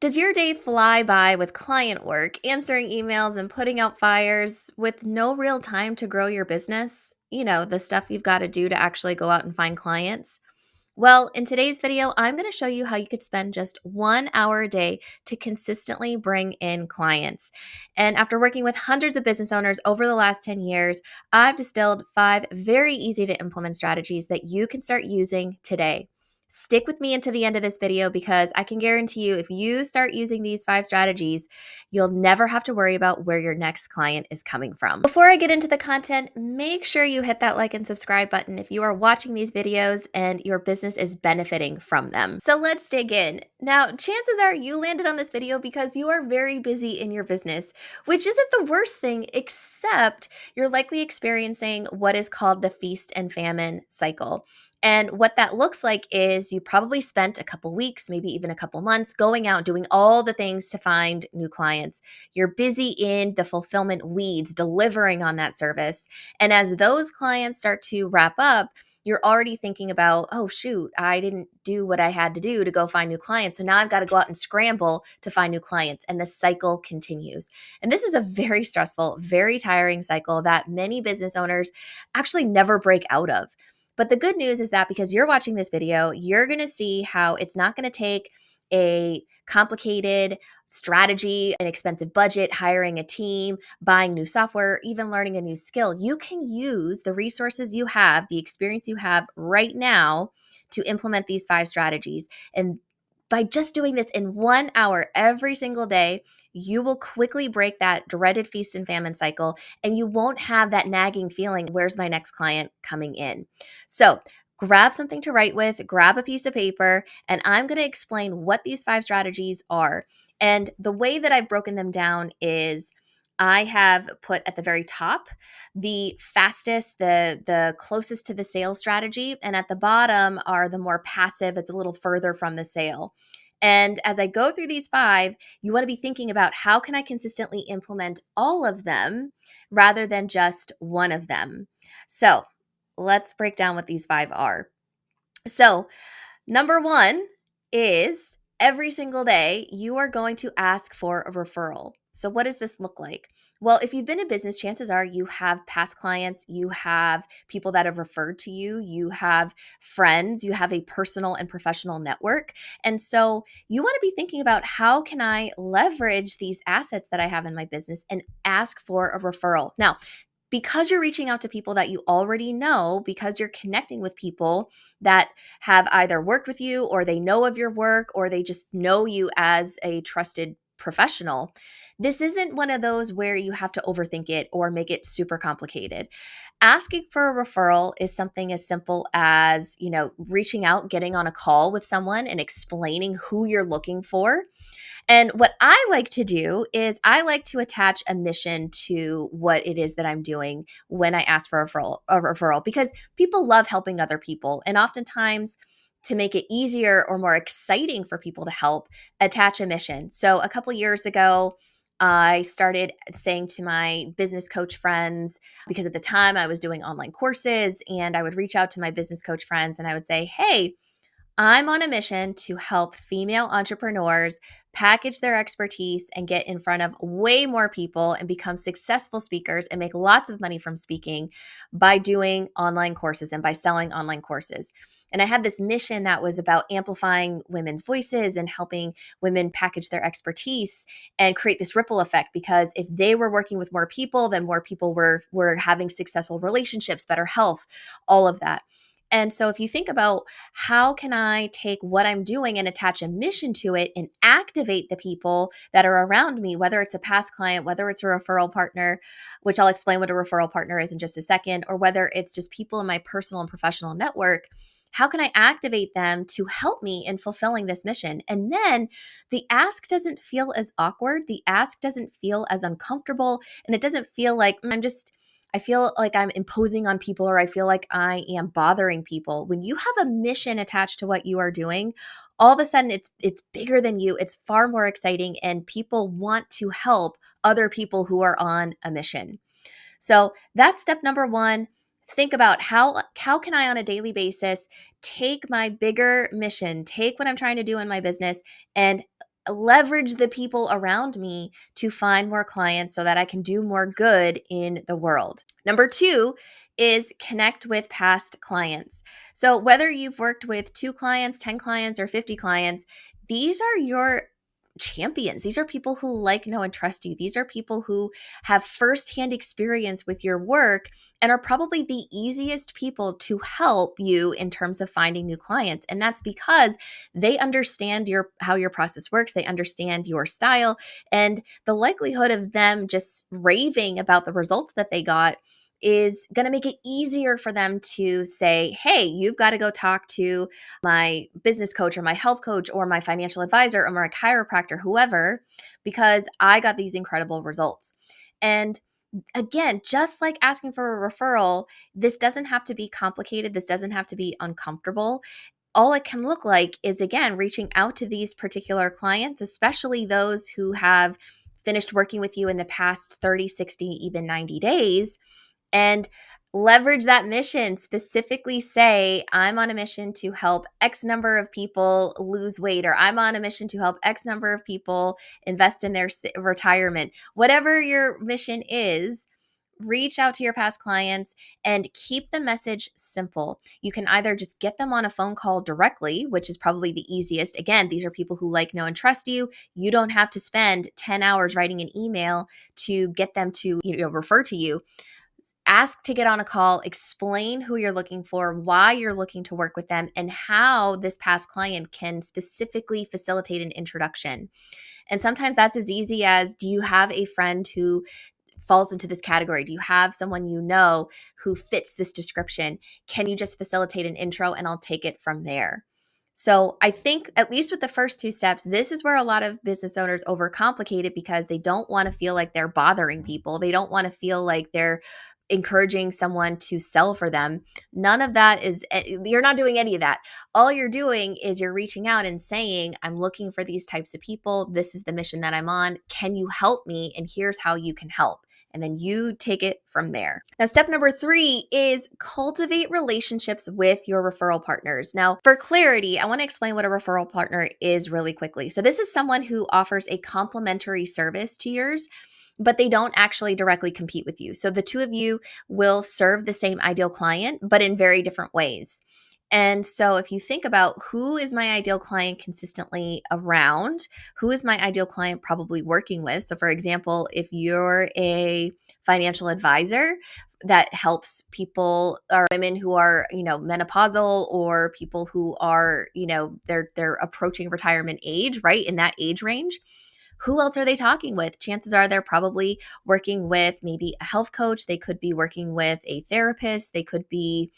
Does your day fly by with client work, answering emails, and putting out fires with no real time to grow your business? The stuff you've got to do to actually go out and find clients. Well, in today's video, I'm going to show you how you could spend just 1 hour a day to consistently bring in clients. And after working with hundreds of business owners over the last 10 years, I've distilled 5 very easy to implement strategies that you can start using today. Stick with me into the end of this video because I can guarantee you if you start using these 5 strategies, you'll never have to worry about where your next client is coming from. Before I get into the content, make sure you hit that like and subscribe button if you are watching these videos and your business is benefiting from them. So let's dig in. Now, chances are you landed on this video because you are very busy in your business, which isn't the worst thing, except you're likely experiencing what is called the feast and famine cycle. And what that looks like is you probably spent a couple weeks, maybe even a couple months going out doing all the things to find new clients. You're busy in the fulfillment weeds, delivering on that service. And as those clients start to wrap up, you're already thinking about, oh, shoot, I didn't do what I had to do to go find new clients. So now I've got to go out and scramble to find new clients. And the cycle continues. And this is a very stressful, very tiring cycle that many business owners actually never break out of. But the good news is that because you're watching this video, you're going to see how it's not going to take a complicated strategy, an expensive budget, hiring a team, buying new software, even learning a new skill. You can use the resources you have, the experience you have right now to implement these 5 strategies. And by just doing this in 1 hour every single day, you will quickly break that dreaded feast and famine cycle, and you won't have that nagging feeling, where's my next client coming in? So grab something to write with, grab a piece of paper, and I'm going to explain what these 5 strategies are. And the way that I've broken them down is I have put at the very top the fastest, the closest to the sale strategy, and at the bottom are the more passive, it's a little further from the sale. And as I go through these 5, you want to be thinking about how can I consistently implement all of them rather than just one of them. So let's break down what these 5 are. So number 1 is every single day you are going to ask for a referral. So what does this look like? Well, if you've been in business, chances are you have past clients, you have people that have referred to you, you have friends, you have a personal and professional network. And so you want to be thinking about how can I leverage these assets that I have in my business and ask for a referral. Now, because you're reaching out to people that you already know, because you're connecting with people that have either worked with you or they know of your work or they just know you as a trusted professional, this isn't one of those where you have to overthink it or make it super complicated. Asking for a referral is something as simple as, reaching out, getting on a call with someone and explaining who you're looking for. And what I like to do is I like to attach a mission to what it is that I'm doing when I ask for a referral, because people love helping other people. And oftentimes, to make it easier or more exciting for people to help, attach a mission. So a couple years ago, I started saying to my business coach friends, because at the time I was doing online courses, and I would reach out to my business coach friends and I would say, hey, I'm on a mission to help female entrepreneurs package their expertise and get in front of way more people and become successful speakers and make lots of money from speaking by doing online courses and by selling online courses. And I had this mission that was about amplifying women's voices and helping women package their expertise and create this ripple effect, because if they were working with more people, then more people were having successful relationships, better health, all of that. And so if you think about how can I take what I'm doing and attach a mission to it and activate the people that are around me, whether it's a past client, whether it's a referral partner, which I'll explain what a referral partner is in just a second, or whether it's just people in my personal and professional network, how can I activate them to help me in fulfilling this mission? And then the ask doesn't feel as awkward. The ask doesn't feel as uncomfortable. And it doesn't feel like I feel like I'm imposing on people, or I feel like I am bothering people. When you have a mission attached to what you are doing, all of a sudden it's bigger than you. It's far more exciting, and people want to help other people who are on a mission. So that's step number 1. Think about how can I on a daily basis take my bigger mission, take what I'm trying to do in my business and leverage the people around me to find more clients so that I can do more good in the world. Number 2 is connect with past clients. So whether you've worked with 2 clients, 10 clients, or 50 clients, these are your champions. These are people who like, know, and trust you. These are people who have firsthand experience with your work and are probably the easiest people to help you in terms of finding new clients. And that's because they understand how your process works. They understand your style, and the likelihood of them just raving about the results that they got is going to make it easier for them to say, hey, you've got to go talk to my business coach or my health coach or my financial advisor or my chiropractor, whoever, because I got these incredible results. And again, just like asking for a referral, this doesn't have to be complicated. This doesn't have to be uncomfortable. All it can look like is, again, reaching out to these particular clients, especially those who have finished working with you in the past 30, 60, even 90 days, and leverage that mission. Specifically say, I'm on a mission to help X number of people lose weight, or I'm on a mission to help X number of people invest in their retirement. Whatever your mission is, reach out to your past clients and keep the message simple. You can either just get them on a phone call directly, which is probably the easiest. Again, these are people who like, know, and trust you. You don't have to spend 10 hours writing an email to get them to, refer to you. Ask to get on a call, explain who you're looking for, why you're looking to work with them, and how this past client can specifically facilitate an introduction. And sometimes that's as easy as, do you have a friend who falls into this category? Do you have someone you know who fits this description? Can you just facilitate an intro and I'll take it from there? So I think, at least with the first 2 steps, this is where a lot of business owners overcomplicate it because they don't want to feel like they're bothering people. They don't want to feel like they're encouraging someone to sell for them. None of that you're not doing any of that. All you're doing is you're reaching out and saying, I'm looking for these types of people. This is the mission that I'm on. Can you help me? And here's how you can help. And then you take it from there. Now, step number 3 is cultivate relationships with your referral partners. Now, for clarity, I want to explain what a referral partner is really quickly. So this is someone who offers a complimentary service to yours, but they don't actually directly compete with you. So the 2 of you will serve the same ideal client, but in very different ways. And so if you think about, who is my ideal client consistently around, who is my ideal client probably working with? So for example, if you're a financial advisor that helps people or women who are, menopausal, or people who are, they're approaching retirement age, right? In that age range. Who else are they talking with? Chances are they're probably working with maybe a health coach. They could be working with a therapist. They could be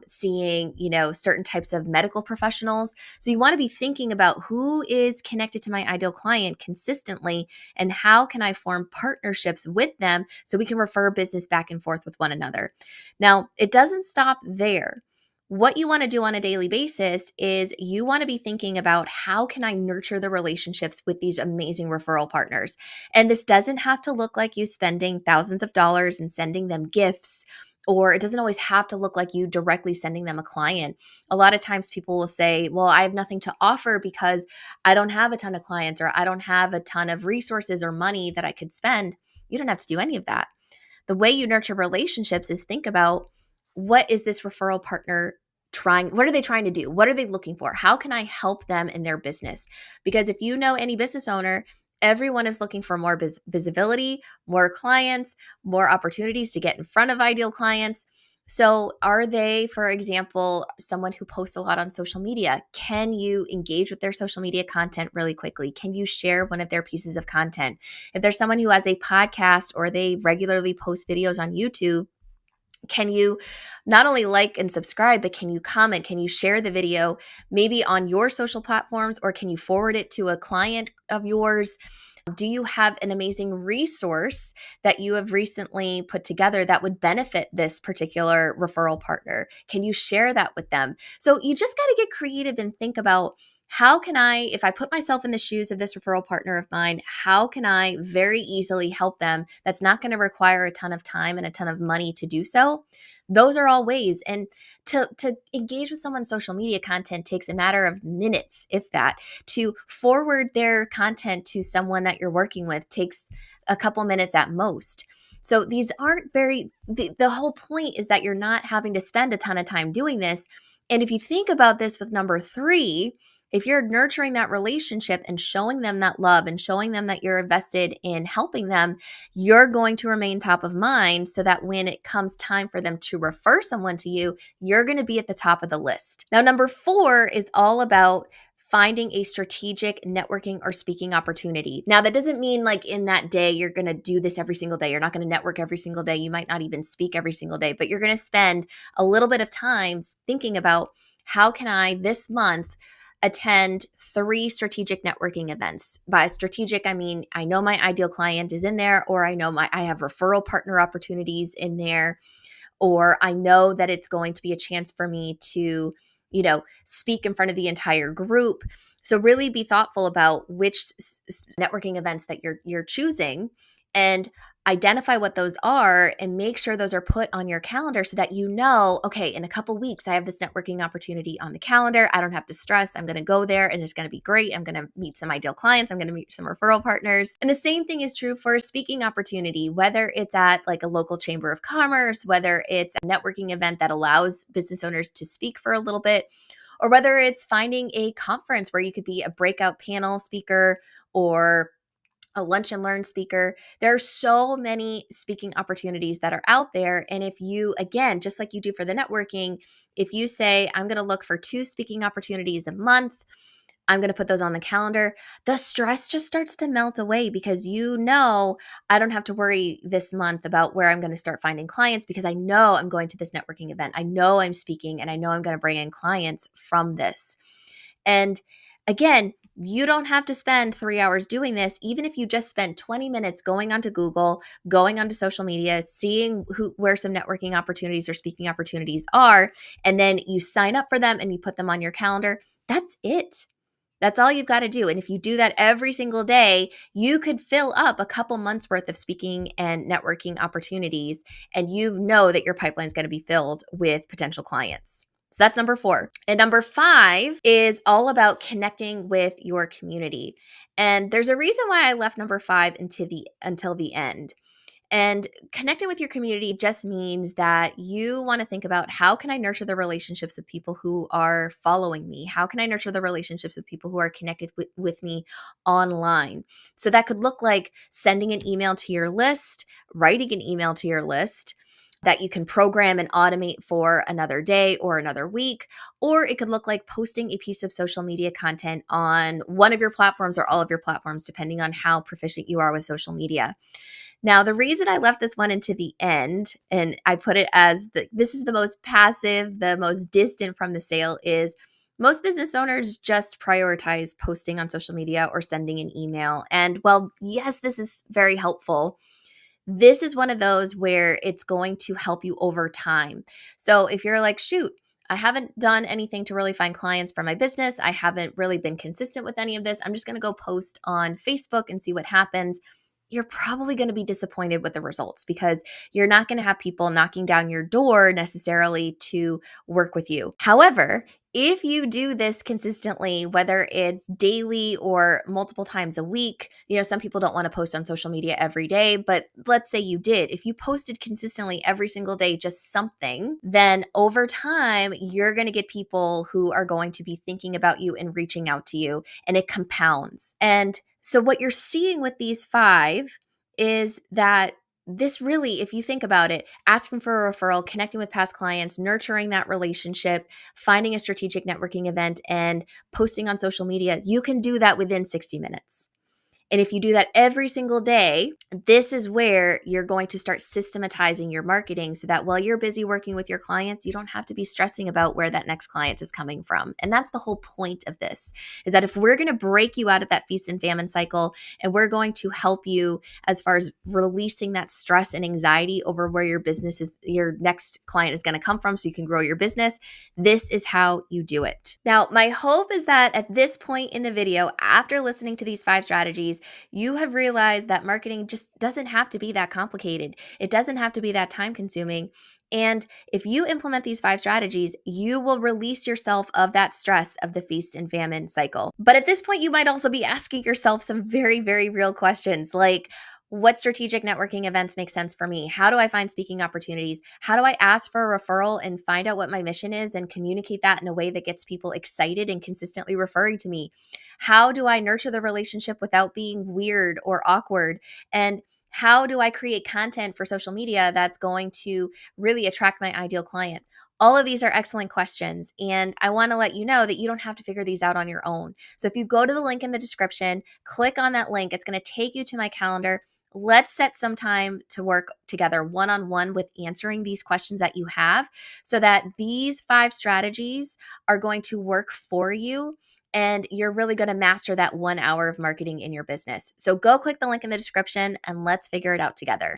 seeing, certain types of medical professionals. So you want to be thinking about who is connected to my ideal client consistently, and how can I form partnerships with them so we can refer business back and forth with one another. Now, it doesn't stop there. What you want to do on a daily basis is you want to be thinking about, how can I nurture the relationships with these amazing referral partners? And this doesn't have to look like you spending thousands of dollars and sending them gifts, or it doesn't always have to look like you directly sending them a client. A lot of times people will say, well, I have nothing to offer because I don't have a ton of clients, or I don't have a ton of resources or money that I could spend. You don't have to do any of that. The way you nurture relationships is think about, what is this referral partner what are they trying to do? What are they looking for? How can I help them in their business? Because if you know any business owner, everyone is looking for more visibility, more clients, more opportunities to get in front of ideal clients. So are they, for example, someone who posts a lot on social media? Can you engage with their social media content really quickly? Can you share one of their pieces of content? If there's someone who has a podcast, or they regularly post videos on YouTube, can you not only like and subscribe, but can you comment? Can you share the video maybe on your social platforms, or can you forward it to a client of yours? Do you have an amazing resource that you have recently put together that would benefit this particular referral partner? Can you share that with them? So you just got to get creative and think about, how can I, if I put myself in the shoes of this referral partner of mine, how can I very easily help them? That's not going to require a ton of time and a ton of money to do so. Those are all ways. And to engage with someone's social media content takes a matter of minutes, if that. To forward their content to someone that you're working with takes a couple minutes at most. So these aren't the whole point is that you're not having to spend a ton of time doing this. And if you think about this with number 3, if you're nurturing that relationship and showing them that love and showing them that you're invested in helping them, you're going to remain top of mind so that when it comes time for them to refer someone to you, you're going to be at the top of the list. Now, number 4 is all about finding a strategic networking or speaking opportunity. Now, that doesn't mean like in that day, you're going to do this every single day. You're not going to network every single day. You might not even speak every single day, but you're going to spend a little bit of time thinking about how can I this month attend 3 strategic networking events. By strategic, I mean, I know my ideal client is in there, or I know I have referral partner opportunities in there, or I know that it's going to be a chance for me to, speak in front of the entire group. So really be thoughtful about which networking events that you're choosing, and identify what those are and make sure those are put on your calendar so that okay, in a couple weeks, I have this networking opportunity on the calendar. I don't have to stress. I'm going to go there and it's going to be great. I'm going to meet some ideal clients. I'm going to meet some referral partners. And the same thing is true for a speaking opportunity, whether it's at like a local chamber of commerce, whether it's a networking event that allows business owners to speak for a little bit, or whether it's finding a conference where you could be a breakout panel speaker or a lunch and learn speaker. There are so many speaking opportunities that are out there. And if you, again, just like you do for the networking, if you say, I'm going to look for 2 speaking opportunities a month, I'm going to put those on the calendar, the stress just starts to melt away because I don't have to worry this month about where I'm going to start finding clients because I know I'm going to this networking event. I know I'm speaking and I know I'm going to bring in clients from this. And again, you don't have to spend 3 hours doing this. Even if you just spend 20 minutes going onto Google, going onto social media, seeing where some networking opportunities or speaking opportunities are, and then you sign up for them and you put them on your calendar, that's it. That's all you've got to do. And if you do that every single day, you could fill up a couple months worth of speaking and networking opportunities, and you know that your pipeline is going to be filled with potential clients. So that's number 4. And number 5 is all about connecting with your community. And there's a reason why I left number 5 until the end. And connecting with your community just means that you want to think about, how can I nurture the relationships with people who are following me? How can I nurture the relationships with people who are connected with me online? So that could look like sending an email to your list, writing an email to your list that you can program and automate for another day or another week. Or it could look like posting a piece of social media content on one of your platforms or all of your platforms, depending on how proficient you are with social media. Now, the reason I left this one into the end, and I put it as this is the most passive, the most distant from the sale, is most business owners just prioritize posting on social media or sending an email. And well, yes, this is very helpful. This is one of those where it's going to help you over time. So if you're like, shoot, I haven't done anything to really find clients for my business, I haven't really been consistent with any of this, I'm just going to go post on Facebook and see what happens. You're probably going to be disappointed with the results because you're not going to have people knocking down your door necessarily to work with you. However, if you do this consistently, whether it's daily or multiple times a week, some people don't want to post on social media every day, but let's say you did. If you posted consistently every single day, just something, then over time, you're going to get people who are going to be thinking about you and reaching out to you, and it compounds. And so what you're seeing with these 5 is that this really, if you think about it, asking for a referral, connecting with past clients, nurturing that relationship, finding a strategic networking event, and posting on social media, you can do that within 60 minutes. And if you do that every single day, this is where you're going to start systematizing your marketing so that while you're busy working with your clients, you don't have to be stressing about where that next client is coming from. And that's the whole point of this, is that if we're going to break you out of that feast and famine cycle, and we're going to help you as far as releasing that stress and anxiety over where your next client is going to come from so you can grow your business, this is how you do it. Now, my hope is that at this point in the video, after listening to these 5 strategies, you have realized that marketing just doesn't have to be that complicated. It doesn't have to be that time consuming. And if you implement these 5 strategies, you will release yourself of that stress of the feast and famine cycle. But at this point, you might also be asking yourself some very, very real questions like, what strategic networking events make sense for me? How do I find speaking opportunities? How do I ask for a referral and find out what my mission is and communicate that in a way that gets people excited and consistently referring to me? How do I nurture the relationship without being weird or awkward? And how do I create content for social media that's going to really attract my ideal client? All of these are excellent questions. And I want to let you know that you don't have to figure these out on your own. So if you go to the link in the description, click on that link, it's going to take you to my calendar. Let's set some time to work together one on one with answering these questions that you have so that these 5 strategies are going to work for you and you're really going to master that 1 hour of marketing in your business. So go click the link in the description and let's figure it out together.